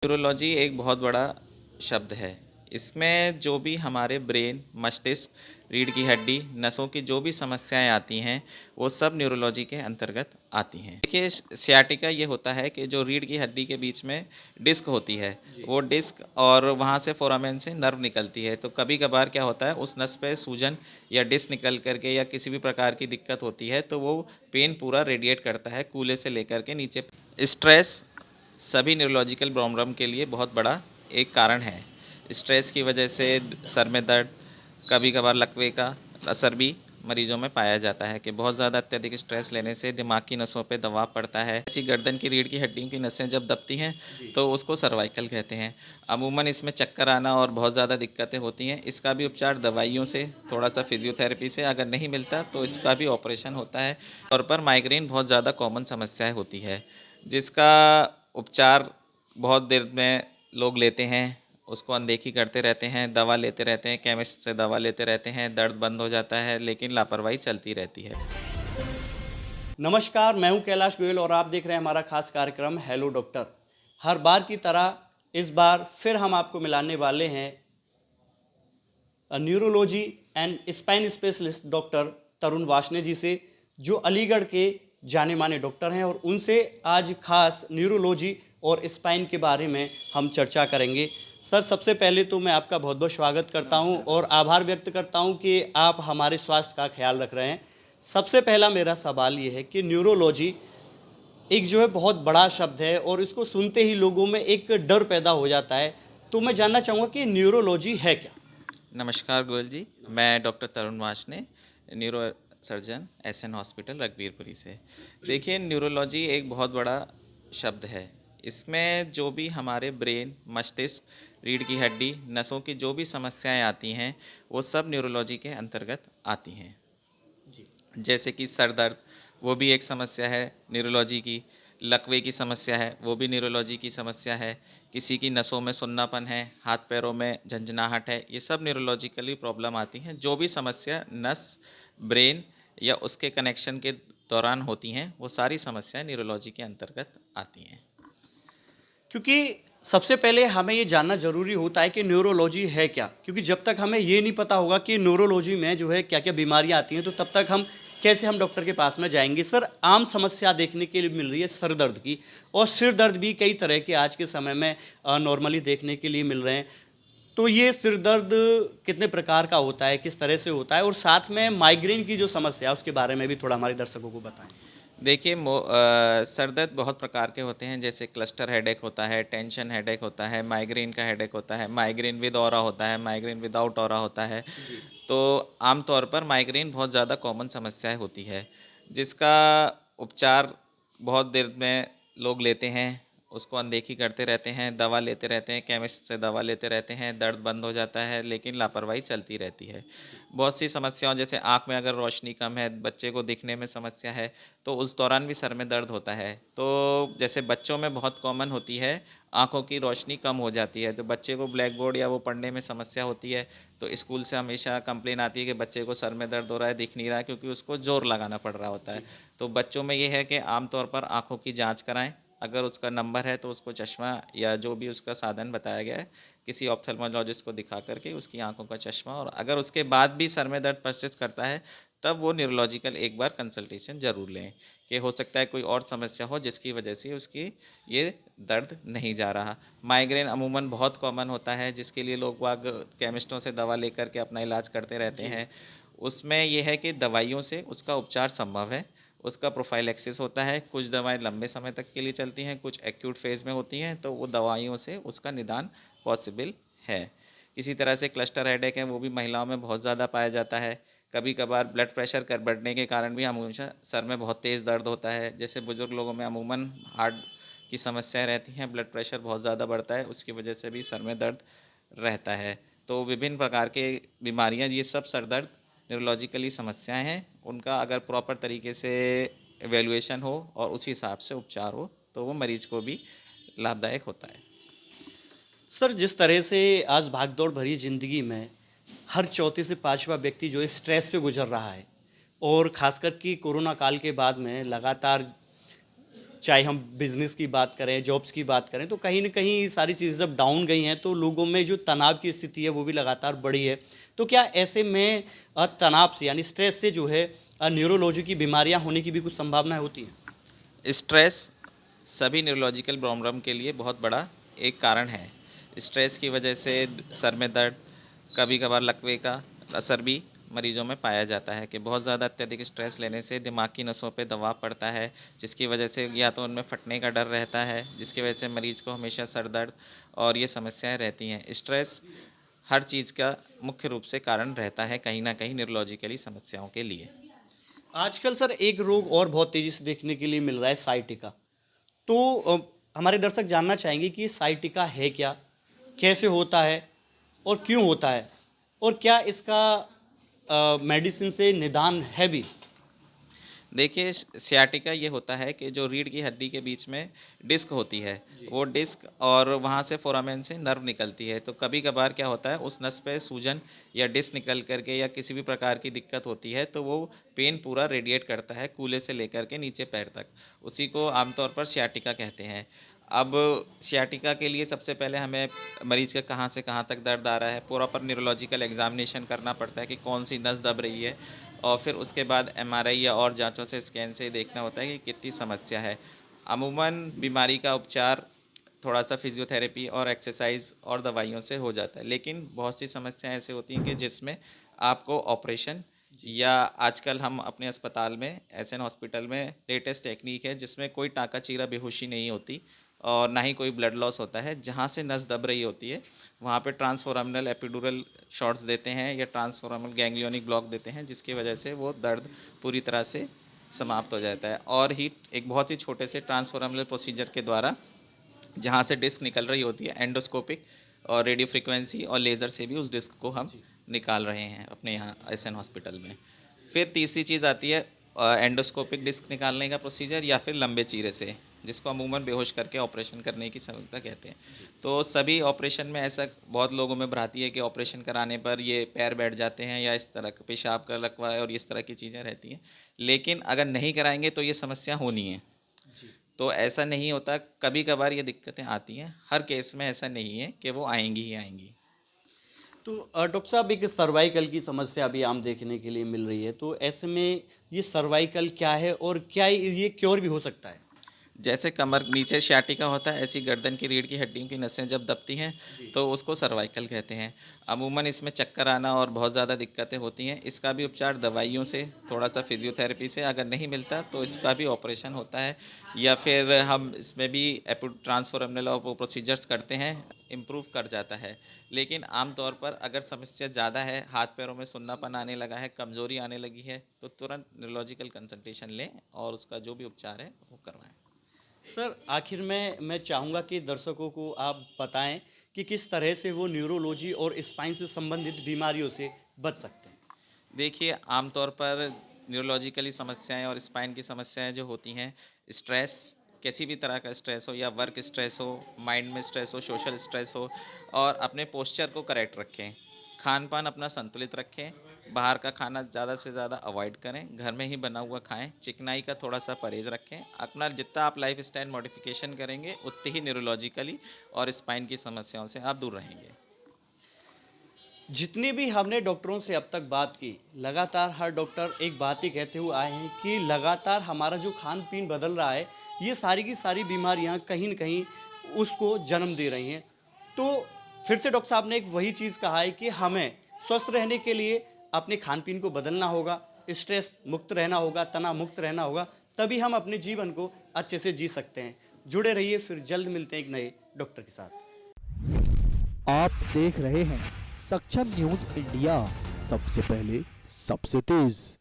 Neurology एक बहुत बड़ा शब्द है। इसमें जो भी हमारे ब्रेन, मस्तिष्क, रीढ़ की हड्डी, नसों की जो भी समस्याएं आती हैं, वो सब न्यूरोलॉजी के अंतर्गत आती हैं। देखिए, सियाटिका ये होता है कि जो रीढ़ की हड्डी के बीच में डिस्क होती है, वो डिस्क और वहाँ से फोरामेन से नर्व निकलती है। तो कभी कभार क्या होता है, उस नस पे सूजन या डिस्क निकल करके या किसी भी प्रकार की दिक्कत होती है, तो वो पेन पूरा रेडिएट करता है कूल्हे से लेकर के नीचे। स्ट्रेस सभी न्यूरोलॉजिकल प्रॉब्लम के लिए बहुत बड़ा एक कारण है। स्ट्रेस की वजह से सर में दर्द, कभी कभार लकवे का असर भी मरीजों में पाया जाता है कि बहुत ज़्यादा अत्यधिक स्ट्रेस लेने से दिमाग की नसों पे दबाव पड़ता है। ऐसी गर्दन की रीढ़ की हड्डियों की नसें जब दबती हैं तो उसको सर्वाइकल कहते हैं। अमूमन इसमें चक्कर आना और बहुत ज़्यादा दिक्कतें होती हैं। इसका भी उपचार दवाइयों से, थोड़ा सा फिजियोथेरेपी से, अगर नहीं मिलता तो इसका भी ऑपरेशन होता है। तौर पर माइग्रेन बहुत ज़्यादा कॉमन समस्याएँ होती है, जिसका उपचार बहुत देर में लोग लेते हैं, उसको अनदेखी करते रहते हैं, दवा लेते रहते हैं, केमिस्ट से दवा लेते रहते हैं, दर्द बंद हो जाता है, लेकिन लापरवाही चलती रहती है। नमस्कार, मैं हूं कैलाश गोयल और आप देख रहे हैं हमारा खास कार्यक्रम हेलो डॉक्टर। हर बार की तरह इस बार फिर हम आपको मिलाने वाले हैं neurology and spine specialist doctor Tarun Varshney ji से, जो अलीगढ़ के जाने माने डॉक्टर हैं, और उनसे आज खास न्यूरोलॉजी और स्पाइन के बारे में हम चर्चा करेंगे। सर, सबसे पहले तो मैं आपका बहुत बहुत स्वागत करता हूं और आभार व्यक्त करता हूं कि आप हमारे स्वास्थ्य का ख्याल रख रहे हैं। सबसे पहला मेरा सवाल ये है कि न्यूरोलॉजी एक जो है बहुत बड़ा शब्द है और इसको सुनते ही लोगों में एक डर पैदा हो जाता है। तो मैं जानना चाहूँगा कि न्यूरोलॉजी है क्या? नमस्कार गोयल जी, मैं doctor Tarun Varshney, neuro surgeon, SN hospital Raghbirpuri से। देखिए, न्यूरोलॉजी एक बहुत बड़ा शब्द है। इसमें जो भी हमारे ब्रेन, मस्तिष्क, रीढ़ की हड्डी, नसों की जो भी समस्याएं आती हैं, वो सब न्यूरोलॉजी के अंतर्गत आती हैं। जी। जैसे कि सर दर्द, वो भी एक समस्या है न्यूरोलॉजी की। लकवे की समस्या है, वो भी न्यूरोलॉजी की समस्या है। किसी की नसों में सुन्नापन है, हाथ पैरों में झंझनाहट है, ये सब न्यूरोलॉजिकली प्रॉब्लम आती हैं। जो भी समस्या नस, ब्रेन या उसके कनेक्शन के दौरान होती हैं, वो सारी समस्याएं न्यूरोलॉजी के अंतर्गत आती हैं। क्योंकि सबसे पहले हमें ये जानना ज़रूरी होता है कि न्यूरोलॉजी है क्या? क्योंकि जब तक हमें ये नहीं पता होगा कि न्यूरोलॉजी में जो है क्या-क्या बीमारियाँ आती हैं, तो तब तक हम डॉक्टर के पास में जाएँगे? सर, आम समस्या देखने के लिए मिल रही है सर दर्द की, और सिर दर्द भी कई तरह के आज के समय में नॉर्मली देखने के लिए मिल रहे हैं। तो ये सिर दर्द कितने प्रकार का होता है, किस तरह से होता है? और साथ में माइग्रेन की जो समस्या है, उसके बारे में भी थोड़ा हमारे दर्शकों को बताएँ। देखिए, सर दर्द बहुत प्रकार के होते हैं। जैसे क्लस्टर हेडेक होता है, टेंशन हेडेक होता है, माइग्रेन का हेडेक होता है, माइग्रेन विद ऑरा होता है, माइग्रेन विदाउट ऑरा होता है। जी। तो आमतौर पर माइग्रेन बहुत ज़्यादा कॉमन समस्याएं होती है, जिसका उपचार बहुत देर में लोग लेते हैं, उसको अनदेखी करते रहते हैं, दवा लेते रहते हैं, केमिस्ट से दवा लेते रहते हैं, दर्द बंद हो जाता है, लेकिन लापरवाही चलती रहती है। बहुत सी समस्याओं, जैसे आँख में अगर रोशनी कम है, बच्चे को दिखने में समस्या है, तो उस दौरान भी सर में दर्द होता है। तो जैसे बच्चों में बहुत कॉमन होती है, आँखों की रोशनी कम हो जाती है, तो बच्चे को ब्लैक बोर्ड या वो पढ़ने में समस्या होती है, तो स्कूल से हमेशा कंप्लेन आती है कि बच्चे को सर में दर्द हो रहा है, दिख नहीं रहा है, क्योंकि उसको जोर लगाना पड़ रहा होता है। तो बच्चों में ये है कि आमतौर पर आँखों की जाँच कराएँ। अगर उसका नंबर है तो उसको चश्मा या जो भी उसका साधन बताया गया है, किसी ऑप्थेल्मोलॉजिस्ट को दिखा करके उसकी आंखों का चश्मा, और अगर उसके बाद भी सर में दर्द परसिस्ट करता है, तब वो न्यूरोलॉजिकल एक बार कंसल्टेशन ज़रूर लें, कि हो सकता है कोई और समस्या हो जिसकी वजह से उसकी ये दर्द नहीं जा रहा। माइग्रेन अमूमन बहुत कॉमन होता है, जिसके लिए लोग वाग केमिस्टों से दवा लेकर के अपना इलाज करते रहते जी। हैं। उसमें यह है कि दवाइयों से उसका उपचार संभव है। उसका प्रोफाइलैक्सिस होता है, कुछ दवाएं लंबे समय तक के लिए चलती हैं, कुछ एक्यूट फेज़ में होती हैं, तो वो दवाइयों से उसका निदान पॉसिबल है। किसी तरह से क्लस्टर हेडेक है, वो भी महिलाओं में बहुत ज़्यादा पाया जाता है। कभी कभार ब्लड प्रेशर कर बढ़ने के कारण भी हमेशा सर में बहुत तेज़ दर्द होता है। जैसे बुजुर्ग लोगों में अमूमन हार्ट की समस्याएं रहती हैं, ब्लड प्रेशर बहुत ज़्यादा बढ़ता है, उसकी वजह से भी सर में दर्द रहता है। तो विभिन्न प्रकार के बीमारियां, ये सब सर दर्द न्यूरोलॉजिकली समस्याएं हैं। उनका अगर प्रॉपर तरीके से एवेल्युएशन हो और उसी हिसाब से उपचार हो, तो वो मरीज को भी लाभदायक होता है। सर, जिस तरह से आज भागदौड़ भरी ज़िंदगी में हर चौथे से पाँचवा व्यक्ति जो है स्ट्रेस से गुजर रहा है, और ख़ासकर कि कोरोना काल के बाद में लगातार चाहे हम बिजनेस की बात करें, जॉब्स की बात करें, तो कहीं न कहीं ये सारी चीज़ें जब डाउन गई हैं तो लोगों में जो तनाव की स्थिति है वो भी लगातार बढ़ी है। तो क्या ऐसे में तनाव से यानी स्ट्रेस से जो है न्यूरोलॉजी की बीमारियाँ होने की भी कुछ संभावनाएँ होती हैं? स्ट्रेस सभी न्यूरोलॉजिकल प्रॉब्लम के लिए बहुत बड़ा एक कारण है। स्ट्रेस की वजह से सर में दर्द, कभी कभार लकवे का असर भी मरीजों में पाया जाता है कि बहुत ज़्यादा अत्यधिक स्ट्रेस लेने से दिमाग की नसों पे दबाव पड़ता है, जिसकी वजह से या तो उनमें फटने का डर रहता है, जिसकी वजह से मरीज को हमेशा सर दर्द और ये समस्याएं रहती हैं। स्ट्रेस हर चीज़ का मुख्य रूप से कारण रहता है कहीं ना कहीं न्यूरोलॉजिकली समस्याओं के लिए। आजकल सर एक रोग और बहुत तेज़ी से देखने के लिए मिल रहा है साइटिका। तो हमारे दर्शक जानना चाहेंगे कि ये साइटिका है क्या? कैसे होता है? और क्यों होता है? और क्या इसका मेडिसिन से निदान है भी? देखिए, सियाटिका ये होता है कि जो रीढ़ की हड्डी के बीच में डिस्क होती है, वो डिस्क और वहाँ से फोरामेन से नर्व निकलती है। तो कभी कभार क्या होता है, उस नस पे सूजन या डिस्क निकल करके या किसी भी प्रकार की दिक्कत होती है तो वो पेन पूरा रेडिएट करता है कूल्हे से लेकर के नीचे पैर तक। उसी को आमतौर पर सियाटिका कहते हैं। अब सियाटिका के लिए सबसे पहले हमें मरीज का कहाँ से कहाँ तक दर्द आ रहा है, पूरा पर न्यूरोलॉजिकल एग्जामिनेशन करना पड़ता है कि कौन सी नस दब रही है, और फिर उसके बाद एमआरआई या और जांचों से, स्कैन से देखना होता है कि कितनी समस्या है। अमूमन बीमारी का उपचार थोड़ा सा फिजियोथेरेपी और एक्सरसाइज और दवाइयों से हो जाता है, लेकिन बहुत सी समस्याएं ऐसे होती हैं कि जिसमें आपको ऑपरेशन या आजकल हम अपने अस्पताल में एसएन हॉस्पिटल में लेटेस्ट टेक्निक है जिसमें कोई टाँका चीरा बेहोशी नहीं होती और ना ही कोई ब्लड लॉस होता है। जहाँ से नस दब रही होती है वहाँ पे ट्रांसफोरामिनल एपिडुरल शॉट्स देते हैं या ट्रांसफोरामिनल गैंग्लियोनिक ब्लॉक देते हैं, जिसकी वजह से वो दर्द पूरी तरह से समाप्त हो जाता है। और ही एक बहुत ही छोटे से ट्रांसफोरामिनल प्रोसीजर के द्वारा जहाँ से डिस्क निकल रही होती है, एंडोस्कोपिक और रेडियो फ्रिक्वेंसी और लेज़र से भी उस डिस्क को हम निकाल रहे हैं अपने यहाँ एसएन हॉस्पिटल में। फिर तीसरी चीज़ आती है एंडोस्कोपिक डिस्क निकालने का प्रोसीजर या फिर लंबे चीरे से, जिसको अमूमन बेहोश करके ऑपरेशन करने की समस्या कहते हैं। तो सभी ऑपरेशन में ऐसा बहुत लोगों में भ्रांति है कि ऑपरेशन कराने पर ये पैर बैठ जाते हैं या इस तरह का पेशाब का लकवा और इस तरह की चीज़ें रहती हैं, लेकिन अगर नहीं कराएंगे तो ये समस्या होनी है। तो ऐसा नहीं होता, कभी कभार ये दिक्कतें आती हैं, हर केस में ऐसा नहीं है कि वो आएंगी ही आएंगी। तो डॉक्टर साहब एक सर्वाइकल की समस्या अभी आम देखने के लिए मिल रही है। तो ऐसे में ये सर्वाइकल क्या है और क्या ये क्योर भी हो सकता है? जैसे कमर नीचे सियाटिका होता है, ऐसी गर्दन की रीढ़ की हड्डियों की नसें जब दबती हैं तो उसको सर्वाइकल कहते हैं। अमूमन इसमें चक्कर आना और बहुत ज़्यादा दिक्कतें होती हैं। इसका भी उपचार दवाइयों से, थोड़ा सा फिजियोथेरेपी से, अगर नहीं मिलता तो इसका भी ऑपरेशन होता है या फिर हम इसमें भी ट्रांसफोरमिनल और वो प्रोसीजर्स करते हैं, इम्प्रूव कर जाता है। लेकिन आमतौर पर अगर समस्या ज़्यादा है, हाथ पैरों में सुन्नापन आने लगा है, कमज़ोरी आने लगी है, तो तुरंत न्यूरोलॉजिकल कंसल्टेशन लें और उसका जो भी उपचार है वो करवाएं। सर आखिर में मैं चाहूँगा कि दर्शकों को आप बताएं कि किस तरह से वो न्यूरोलॉजी और स्पाइन से संबंधित बीमारियों से बच सकते हैं। देखिए, आमतौर पर न्यूरोलॉजिकली समस्याएं और स्पाइन की समस्याएं जो होती हैं, स्ट्रेस, किसी भी तरह का स्ट्रेस हो या वर्क स्ट्रेस हो, माइंड में स्ट्रेस हो, सोशल स्ट्रेस हो, और अपने पोस्चर को करेक्ट रखें, खान पान अपना संतुलित रखें, बाहर का खाना ज़्यादा से ज़्यादा अवॉइड करें, घर में ही बना हुआ खाएं, चिकनाई का थोड़ा सा परहेज़ रखें। अपना जितना आप लाइफ स्टाइल मॉडिफिकेशन करेंगे उतनी ही न्यूरोलॉजिकली और स्पाइन की समस्याओं से आप दूर रहेंगे। जितनी भी हमने डॉक्टरों से अब तक बात की, लगातार हर डॉक्टर एक बात ही कहते हुए आए हैं कि लगातार हमारा जो खान पीन बदल रहा है, ये सारी की सारी बीमारियां कहीं न कहीं उसको जन्म दे रही हैं। तो फिर से डॉक्टर साहब ने एक वही चीज़ कहा है कि हमें स्वस्थ रहने के लिए अपने खान पीन को बदलना होगा, स्ट्रेस मुक्त रहना होगा, तनाव मुक्त रहना होगा, तभी हम अपने जीवन को अच्छे से जी सकते हैं। जुड़े रहिए, फिर जल्द मिलते हैं एक नए डॉक्टर के साथ। आप देख रहे हैं सक्षम न्यूज इंडिया, सबसे पहले सबसे तेज।